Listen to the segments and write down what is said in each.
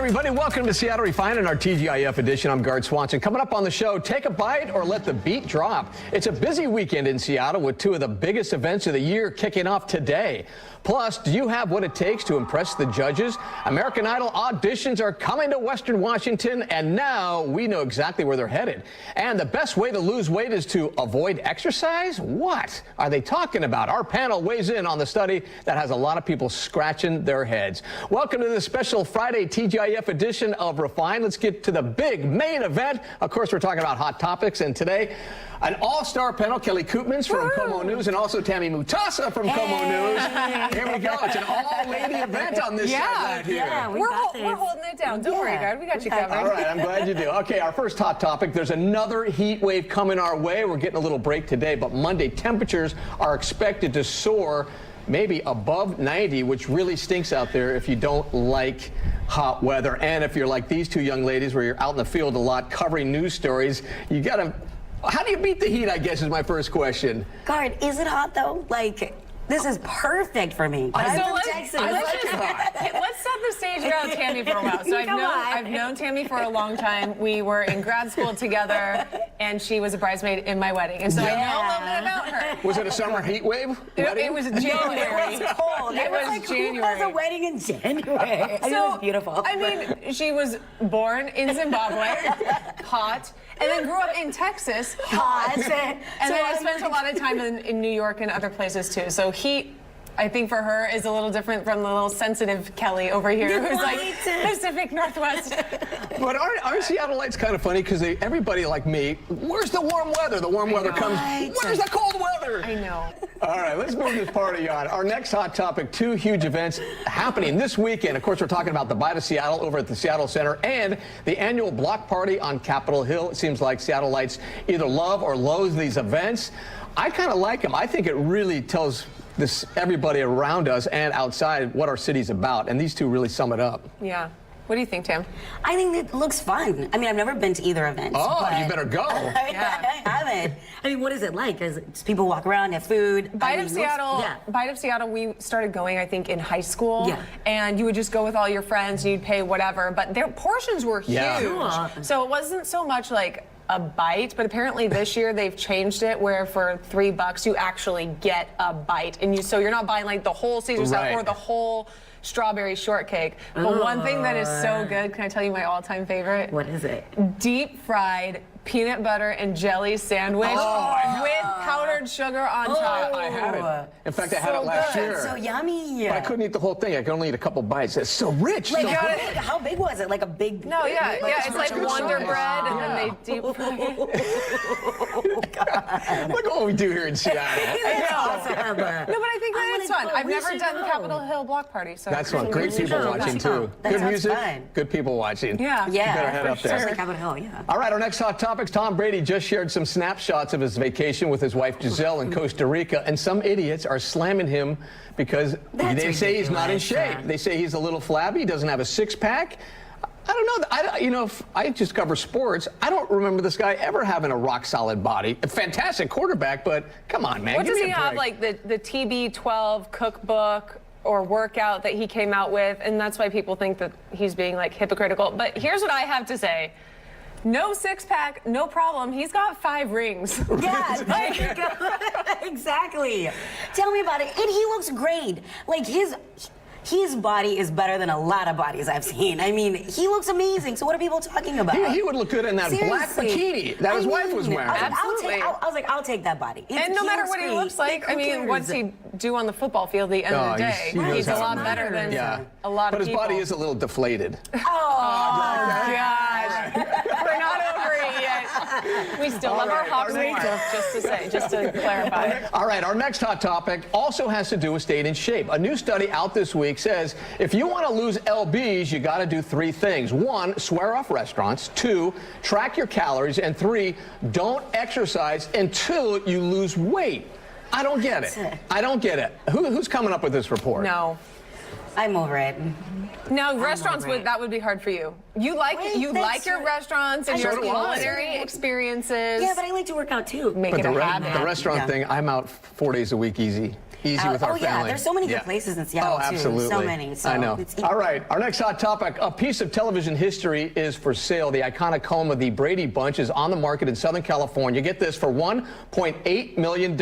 everybody, welcome to Seattle Refined in our TGIF edition. I'm Gard Swanson. Coming up on the show, take a bite or let the beat drop. It's a busy weekend in Seattle with two of the biggest events of the year kicking off today. Plus, do you have what it takes to impress the judges? American Idol auditions are coming to Western Washington, and now we know exactly where they're headed. And the best way to lose weight is to avoid exercise? What are they talking about? Our panel weighs in on the study that has a lot of people scratching their heads. Welcome to this special Friday TGIF edition of Refined. Let's get to the big main event. Of course, we're talking about hot topics, and today, an all-star panel, Kelly Koopmans from Como News and also Tammy Mutasa from Como News. Here we go. It's an all-lady event on this side right here. Yeah, we're holding it down. Don't worry, Gard. We got you covered. All right, I'm glad you do. Okay, our first hot topic. There's another heat wave coming our way. We're getting a little break today, but Monday temperatures are expected to soar maybe above 90, which really stinks out there if you don't like hot weather. And if you're like these two young ladies where you're out in the field a lot covering news stories, you got to... How do you beat the heat, I guess, is my first question. Gard, is it hot, though? Like, this is perfect for me. Let's set the stage around Tammy for a while. So I've known Tammy for a long time. We were in grad school together, and she was a bridesmaid in my wedding. And so I know a little bit about her. Was it a summer heat wave? It was January. It was cold. It was like, January. Who has a wedding in January? So, it was beautiful. I mean, she was born in Zimbabwe, hot, and then grew up in Texas, hot. And then I spent a lot of time in New York and other places too. So heat, I think for her, is a little different from the little sensitive Kelly over here, who's like Pacific Northwest. But aren't Seattleites kind of funny? Because everybody like me, where's the warm weather? The warm weather comes, where's the cold weather? I know. All right, let's move this party on. Our next hot topic, two huge events happening this weekend. Of course, we're talking about the Bite of Seattle over at the Seattle Center and the annual block party on Capitol Hill. It seems like Seattleites either love or loathe these events. I kind of like them. I think it really tells everybody around us and outside what our city's about, and these two really sum it up. Yeah. What do you think, Tim? I think it looks fun. I mean, I've never been to either event. Oh, you better go. I haven't. I mean, what is it like? Does people walk around, have food? Bite of Seattle, we started going, I think, in high school. Yeah. And you would just go with all your friends, and you'd pay whatever, but their portions were huge. Yeah. Cool. So it wasn't so much like a bite, but apparently this year they've changed it where for $3 you actually get a bite, and so you're not buying like the whole Caesar salad or the whole strawberry shortcake. But one thing that is so good, can I tell you my all-time favorite? What is it? Deep fried peanut butter and jelly sandwich with powdered sugar on top. I had it. In fact, I had it last year. So yummy. But I couldn't eat the whole thing. I could only eat a couple bites. It's so rich. Like, how big was it? Like a big... No, it's like Wonder Bread, and then they deep fry it. Oh, God. Look what we do here in Seattle. No, but I think that it's fun. I've never done the Capitol Hill block party, so that's fun. Great people watching too. Good music, good people watching. Yeah, you better head up there. Capitol Hill, yeah. All right, our next hot topics. Tom Brady just shared some snapshots of his vacation with his wife Giselle in Costa Rica, and some idiots are slamming him because they say he's not in shape. They say he's a little flabby, he doesn't have a six-pack. I don't know. I just cover sports. I don't remember this guy ever having a rock-solid body. A fantastic quarterback, but come on, man. What does he have, like the TB12 cookbook or workout that he came out with? And that's why people think that he's being like hypocritical. But here's what I have to say. No six-pack, no problem. He's got 5 rings. Yeah, there you go. Exactly. Tell me about it. And he looks great. Like, his body is better than a lot of bodies I've seen. I mean, he looks amazing. So what are people talking about? He would look good in that black bikini that his wife was wearing. Absolutely. I was like, I'll take that body. And no matter what he looks like, I mean, what's he do on the football field at the end of the day? He's a lot better than a lot of people. But his body is a little deflated. Oh, gosh. We're not over it yet. We still love our hot just to clarify. All right, our next hot topic also has to do with staying in shape. A new study out this week says if you want to lose lbs, you got to do 3 things. 1, swear off restaurants. 2, track your calories. And 3, don't exercise until you lose weight. I don't get it. I don't get it. Who's coming up with this report? No. I'm over it. No, restaurants that would be hard for you. You like your restaurants and your culinary experiences. Yeah, but I like to work out too. Make it a habit. The restaurant thing, I'm out 4 days a week easy. easy with our yeah, family. there's so many good places in Seattle, oh, absolutely. too. So many. So I know. All right, our next hot topic, a piece of television history is for sale. The iconic home of the Brady Bunch is on the market in Southern California. Get this, for $1.8 million,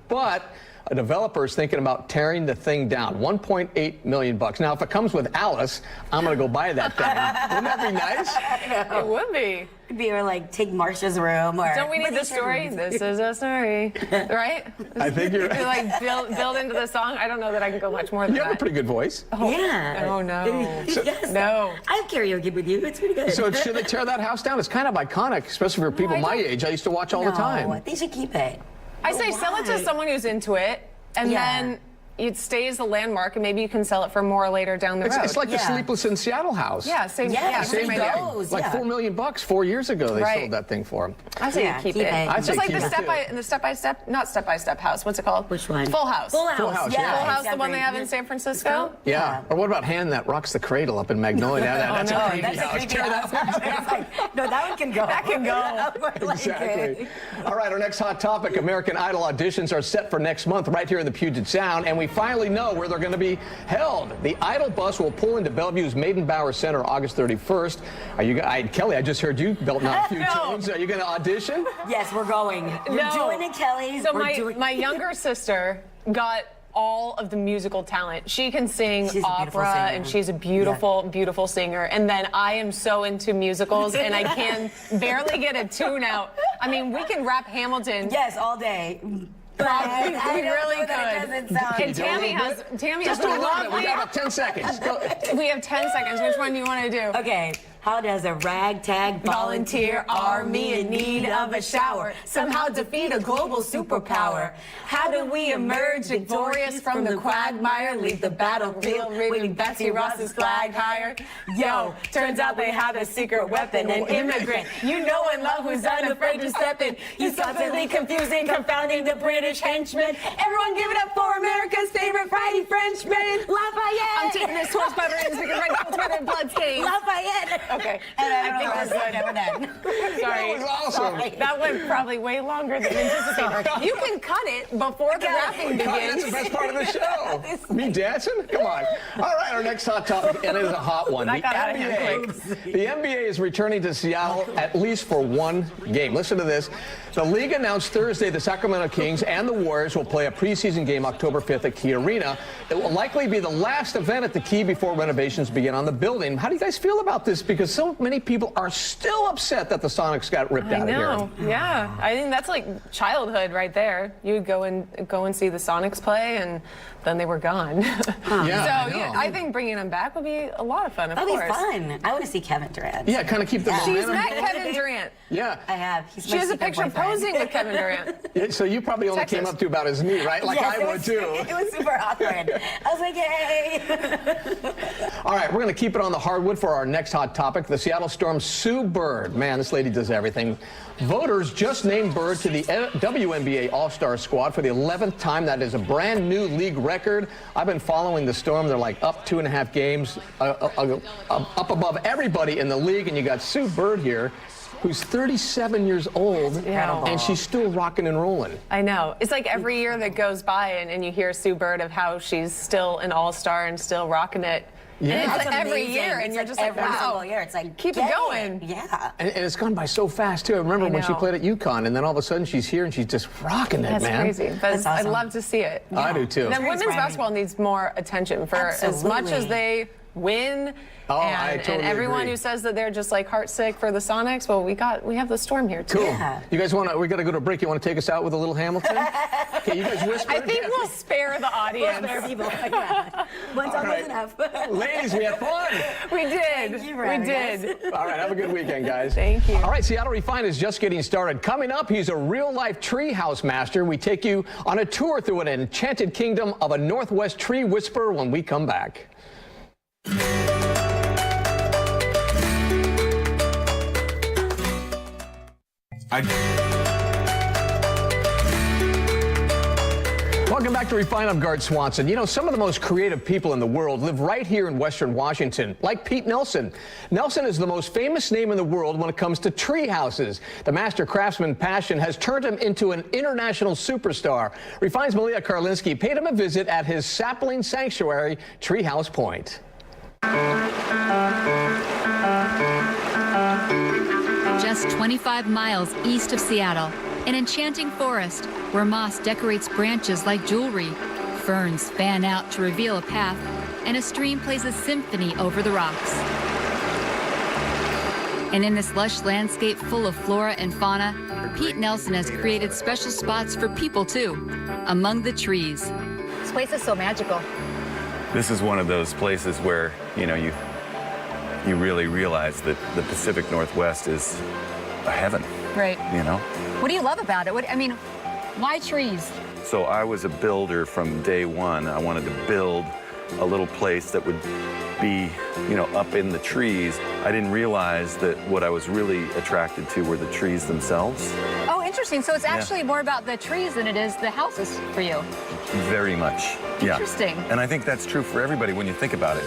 but a developer is thinking about tearing the thing down. $1.8 million. Now, if it comes with Alice, I'm going to go buy that thing. Wouldn't that be nice? It would be. Could be or like take Marsha's room or. Don't we need the story? This is a story, right? I think you're To like build into the song. I don't know that I can go much more than You that. have a pretty good voice. Yeah. Oh no. Yes. No. I have karaoke with you. It's pretty good. So should they tear that house down? It's kind of iconic, especially for people I my don't- age. I used to watch all the time. No, they should keep it. I say sell it to Why? someone who's into it, and Yeah. then it stays a landmark, and maybe you can sell it for more later down the road. It's like the Yeah. Sleepless in Seattle house. yeah, same. Yeah, Yeah, same same idea. idea. goes, Like yeah. $4 million 4 years ago, they Right. sold that thing for. I say Yeah, keep keep it. it. I'd say Just like keep the it, step by step, not step by step house. What's it called? Which one? Full House. Full House. Full House, Yeah. yeah. Full House, the one exactly. they have in San Francisco. Yeah. Or what about Hand That Rocks the Cradle up in Magnolia? That's no, a creepy That's a house. creepy Tear that house. It's like, no, that one can go. That can go. Like Exactly. it. All right, our next hot topic, American Idol auditions are set for next month right here in the Puget Sound, and we finally know where they're going to be held. The Idol bus will pull into Bellevue's Maidenbauer Center August 31st. Are you, Kelly, I just heard you belting out a few No. tunes. Are you going to audition? Yes, we're going. We're No. doing it, Kelly. So We're doing my younger sister got all of the musical talent. She can sing She's a beautiful opera, singer. and she's a beautiful, beautiful singer. And then I am so into musicals, and I can barely get a tune out. I mean, we can rap Hamilton. Yes, all day. But We I don't really know that could. it doesn't sound And Tammy has Just do a little bit. We lovely. got about 10 seconds. Go. We have 10 seconds. Which one do you want to do? Okay, how does a ragtag volunteer army in need of a shower somehow defeat a global superpower? How do we emerge victorious from the quagmire, leave the battlefield waving Betsy Ross's flag higher? Yo, turns out they have a secret weapon, an immigrant you know and love who's unafraid to step in. He's constantly confusing, confounding the British henchmen. Everyone give it up for America's favorite fighting Frenchman, Lafayette! I'm taking this horse by the reins because right now it's where their blood stains. Lafayette! Okay. And I think don't know we're never done. Sorry. That was awesome. That went probably way longer than anticipated. You can cut it before the rapping That's the begins. best part of the show. Me dancing? Come on. All right, our next hot topic, and it is a hot one. That got out of hand quick. The NBA is returning to Seattle at least for one game. Listen to this. The league announced Thursday the Sacramento Kings and the Warriors will play a preseason game October 5th at Key Arena. It will likely be the last event at the Key before renovations begin on the building. How do you guys feel about this? Because so many people are still upset that the Sonics got ripped out I of here. know. Yeah. I think that's like childhood right there. You would go and see the Sonics play, and then they were gone. Yeah, So I know. yeah, I think bringing them back would be a lot of fun. Of That'd be course. fun. I want to see Kevin Durant. Yeah, kind of keep the She's momentum. met Kevin Durant. Yeah. I have. He's She my has a secret picture boyfriend. posing with Kevin Durant. Yeah, so you probably only came Texas. up to about his knee, right? Like Yes, I would too. It was super awkward. I was like, hey. All right, we're going to keep it on the hardwood for our next hot topic. The Seattle Storm's Sue Bird. Man, this lady does everything. Voters just named Bird to the WNBA All-Star squad for the 11th time. That is a brand new league record. I've been following the Storm. They're like up 2.5 games, up above everybody in the league. And you got Sue Bird here, who's 37 years old, Yeah. and she's still rocking and rolling. I know. It's like every year that goes by and you hear Sue Bird of how she's still an all-star and still rocking it. Yeah. And it's That's like every amazing. year, and It's you're like just like, every wow. single year. It's like, Keep it get going. Yeah. And it's gone by so fast, too. I remember when she know. played at UConn, and then all of a sudden she's here, and she's just rocking it, That's man. crazy. But That's I'd awesome. love to see it. I do, too. And then women's inspiring. basketball needs more attention for as much as Absolutely. they win. Oh, I and totally everyone agree. who says that they're just like heartsick for the Sonics, well, we have the Storm here too. Cool. Yeah. You guys we got to go to a break. You want to take us out with a little Hamilton? Okay, you guys whisper. I think we'll spare the audience. There are people. Yeah. One time right. was enough. Ladies, we had fun. We did. Thank you for We having did. All right, have a good weekend, guys. Thank you. All right, Seattle Refined is just getting started. Coming up, he's a real-life Treehouse Master. We take you on a tour through an enchanted kingdom of a Northwest tree whisperer when we come back. Welcome back to Refine. I'm Guard Swanson. You know, some of the most creative people in the world live right here in Western Washington, like Pete Nelson. Nelson is the most famous name in the world when it comes to tree houses. The master craftsman passion has turned him into an international superstar. Refine's Malia Karlinski paid him a visit at his sapling sanctuary, Treehouse Point. Just 25 miles east of Seattle, an enchanting forest where moss decorates branches like jewelry, ferns fan out to reveal a path, and a stream plays a symphony over the rocks. And in this lush landscape full of flora and fauna, Pete Nelson has created special spots for people too, among the trees. This place is so magical. This is one of those places where, you know, you really realize that the Pacific Northwest is a heaven. Right. You know? What do you love about it? Why trees? So I was a builder from day one. I wanted to build a little place that would be, you know, up in the trees. I didn't realize that what I was really attracted to were the trees themselves. Oh, interesting. So it's actually more about the trees than it is the houses for you. Very much. Interesting. Yeah. And I think that's true for everybody when you think about it.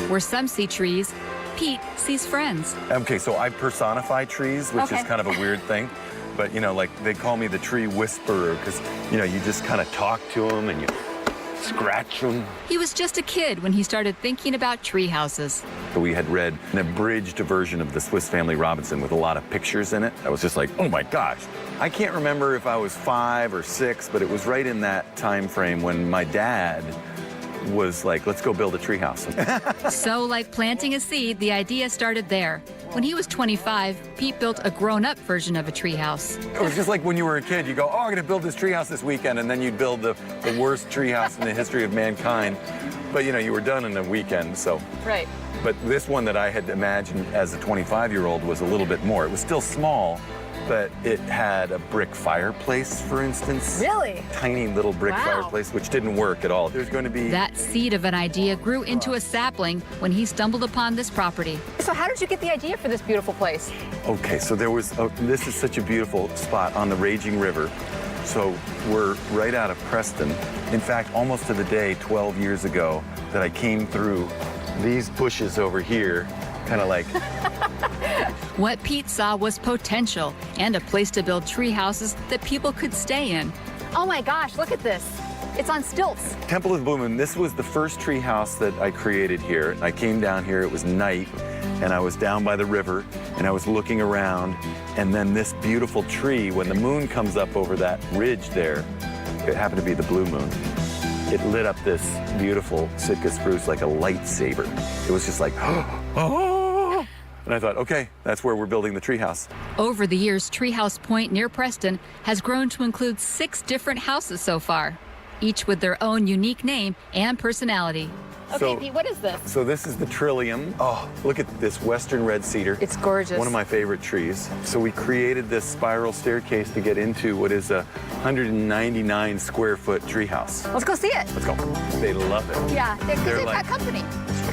Where some see trees, Pete sees friends. Okay, so I personify trees, which Okay. is kind of a weird thing. But, you know, like they call me the tree whisperer because, you know, you just kind of talk to them and you scratch them. He was just a kid when he started thinking about tree houses. We had read an abridged version of the Swiss Family Robinson with a lot of pictures in it. I was just like, oh my gosh. I can't remember if I was 5 or 6, but it was right in that time frame when my dad was like, let's go build a tree house. So, like planting a seed, the idea started there. When he was 25, Pete built a grown-up version of a tree house. It was just like when you were a kid, you go, oh, I'm gonna build this tree house this weekend, and then you'd build the worst tree house in the history of mankind. But you know, you were done in a weekend, so. Right. But this one that I had imagined as a 25-year-old was a little bit more. It was still small, but it had a brick fireplace, for instance. Really? Tiny little brick Wow. fireplace, which didn't work at all. There's going to be... That seed of an idea grew into a sapling when he stumbled upon this property. So how did you get the idea for this beautiful place? Okay, so there was, this is such a beautiful spot on the raging river. So we're right out of Preston. In fact, almost to the day 12 years ago that I came through these bushes over here, kind of like... What Pete saw was potential and a place to build tree houses that people could stay in. Oh my gosh, look at this. It's on stilts. Temple of the Blue Moon, this was the first tree house that I created here. I came down here, it was night, and I was down by the river, and I was looking around, and then this beautiful tree, when the moon comes up over that ridge there, it happened to be the blue moon. It lit up this beautiful Sitka spruce like a lightsaber. It was just like, oh. And I thought, okay, that's where we're building the treehouse. Over the years, Treehouse Point near Preston has grown to include 6 different houses so far, each with their own unique name and personality. Okay, Pete, what is this? So this is the Trillium. Oh, look at this western red cedar. It's gorgeous. One of my favorite trees. So we created this spiral staircase to get into what is a 199 square foot treehouse. Let's go see it. Let's go. They love it. Yeah, because They're they've like- got company.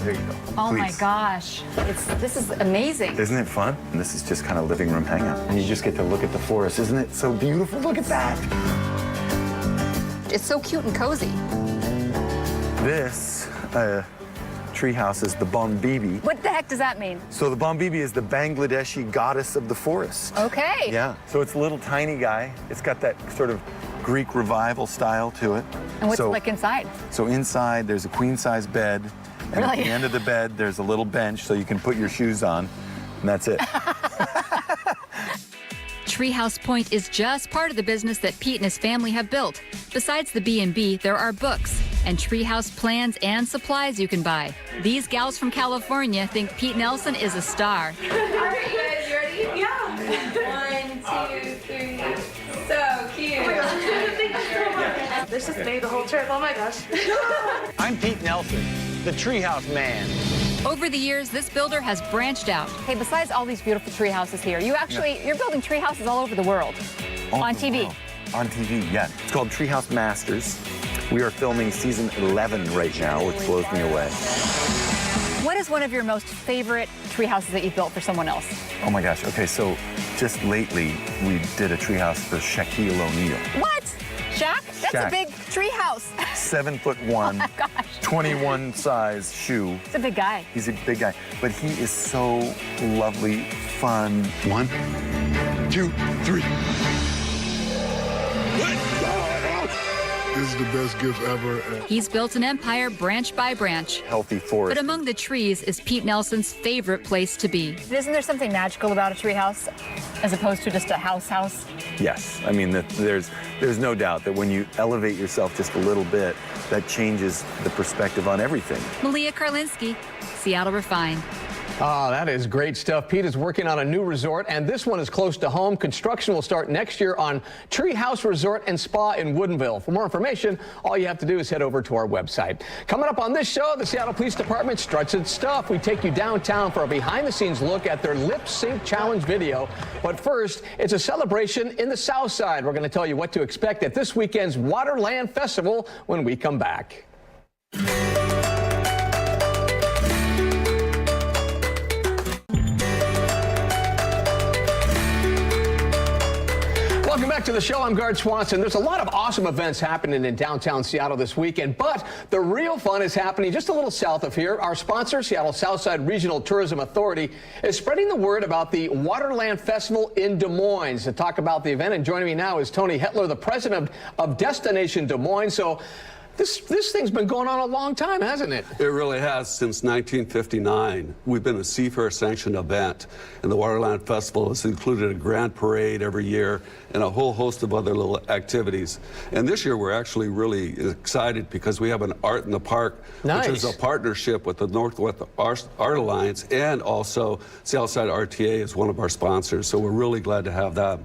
There you go. Oh my Please. gosh, this is amazing. Isn't it fun? And this is just kind of living room hangout. And you just get to look at the forest. Isn't it so beautiful? Look at that. It's so cute and cozy. This treehouse is the Bombibi. What the heck does that mean? So the Bombibi is the Bangladeshi goddess of the forest. Okay. Yeah. So it's a little tiny guy. It's got that sort of Greek revival style to it. And what's so, it like inside? So inside there's a queen size bed. And at Really? the end of the bed there's a little bench so you can put your shoes on. And that's it. Treehouse Point is just part of the business that Pete and his family have built. Besides the B&B, there are books and treehouse plans and supplies you can buy. These gals from California think Pete Nelson is a star. All right, you guys ready? Yeah. 1, 2, 3. So cute. Oh my gosh. Thank you so much. This just made the whole trip. Oh my gosh. I'm Pete Nelson, the Treehouse Man. Over the years, this builder has branched out. Hey, besides all these beautiful tree houses here, you're building tree houses all over the world. On TV. Wow. On TV, yeah. It's called Treehouse Masters. We are filming season 11 right now, which blows me away. What is one of your most favorite tree houses that you've built for someone else? Oh my gosh. Okay, so just lately we did a treehouse for Shaquille O'Neal. What? Shaq? That's Shaq. a big tree house. 7'1", 21 size shoe. It's a big guy. He's a big guy, but he is so lovely, fun. 1, 2, 3. This is the best gift ever. He's built an empire branch by branch. Healthy forest. But among the trees is Pete Nelson's favorite place to be. Isn't there something magical about a tree house as opposed to just a house? Yes, I mean, there's no doubt that when you elevate yourself just a little bit, that changes the perspective on everything. Malia Karlinski, Seattle Refined. Oh, that is great stuff. Pete is working on a new resort, and this one is close to home. Construction will start next year on Treehouse Resort and Spa in Woodinville. For more information, all you have to do is head over to our website. Coming up on this show, the Seattle Police Department struts its stuff. We take you downtown for a behind-the-scenes look at their lip sync challenge video. But first, it's a celebration in the South Side. We're going to tell you what to expect at this weekend's Waterland Festival when we come back. Welcome back to the show. I'm Guard Swanson. There's a lot of awesome events happening in downtown Seattle this weekend, but the real fun is happening just a little south of here. Our sponsor, Seattle Southside Regional Tourism Authority, is spreading the word about the Waterland Festival in Des Moines. To talk about the event, and joining me now is Tony Hetler, the president of Destination Des Moines. So this thing's been going on a long time, hasn't it? It really has, since 1959. We've been a Seafair sanctioned event, and the Waterland Festival has included a grand parade every year and a whole host of other little activities. And this year we're actually really excited because we have an Art in the Park, Nice. which is a partnership with the Northwest Art Alliance, and also Southside RTA is one of our sponsors, so we're really glad to have that.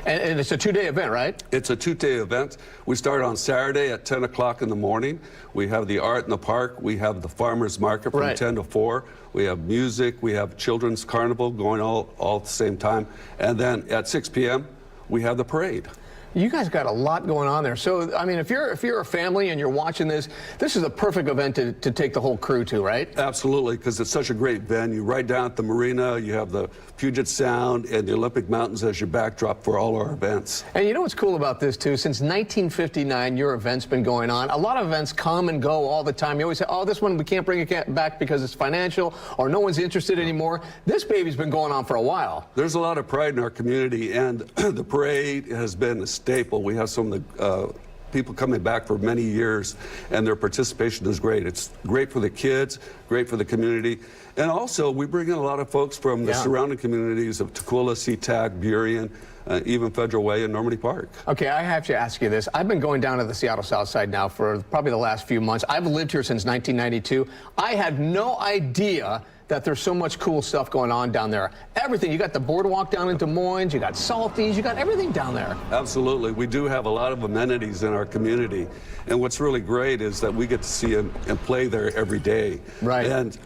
And it's a two-day event, right? It's a two-day event. We start on Saturday at 10 o'clock in the morning. We have the Art in the Park. We have the Farmers Market from Right. 10 to 4. We have music. We have Children's Carnival going all at the same time. And then at 6 p.m., we have the parade. You guys got a lot going on there. So, I mean, if you're a family and you're watching this is a perfect event to take the whole crew to, right? Absolutely, because it's such a great venue. Right down at the marina, you have the Puget Sound and the Olympic Mountains as your backdrop for all our events. And you know what's cool about this, too? Since 1959, your event's been going on. A lot of events come and go all the time. You always say, oh, this one we can't bring it back because it's financial or no one's interested anymore. This baby's been going on for a while. There's a lot of pride in our community, and the parade has been a staple. We have some of the people coming back for many years, and their participation is great. It's great for the kids, great for the community, and also we bring in a lot of folks from the surrounding communities of Tukwila, SeaTac, Burien, even Federal Way and Normandy Park. Okay, I have to ask you this. I've been going down to the Seattle South Side now for probably the last few months. I've lived here since 1992. I had no idea that there's so much cool stuff going on down there. Everything. You got the boardwalk down in Des Moines, you got Salties, you got everything down there. Absolutely. We do have a lot of amenities in our community. And what's really great is that we get to see and play there every day. Right. And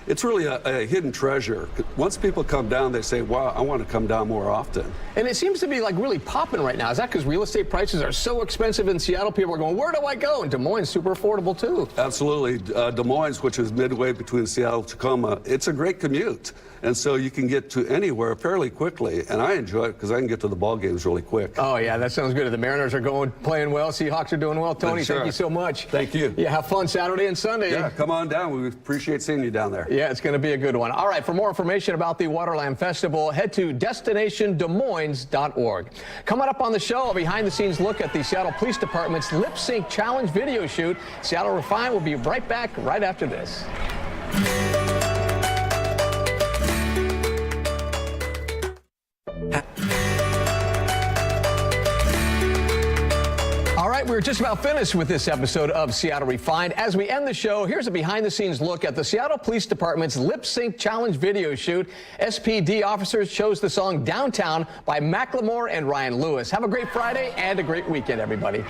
it's really a hidden treasure. Once people come down, they say, wow, I want to come down more often. And it seems to be like really popping right now. Is that because real estate prices are so expensive in Seattle? People are going, where do I go? And Des Moines, super affordable too. Absolutely. Des Moines, which is midway between Seattle and Tacoma, it's a great commute. And so you can get to anywhere fairly quickly. And I enjoy it because I can get to the ball games really quick. Oh, yeah, that sounds good. The Mariners are playing well. Seahawks are doing well. Tony, Sure. thank you so much. Thank you. Yeah, have fun Saturday and Sunday. Yeah, come on down. We appreciate seeing you down there. Yeah, it's going to be a good one. All right, for more information about the Waterland Festival, head to destinationdesmoines.org. Coming up on the show, a behind-the-scenes look at the Seattle Police Department's lip sync challenge video shoot. Seattle Refined will be right back right after this. All right, we're just about finished with this episode of Seattle Refined. As we end the show, here's a behind-the-scenes look at the Seattle Police Department's lip sync challenge video shoot. SPD officers chose the song Downtown by Macklemore and Ryan Lewis. Have a great Friday and a great weekend, everybody.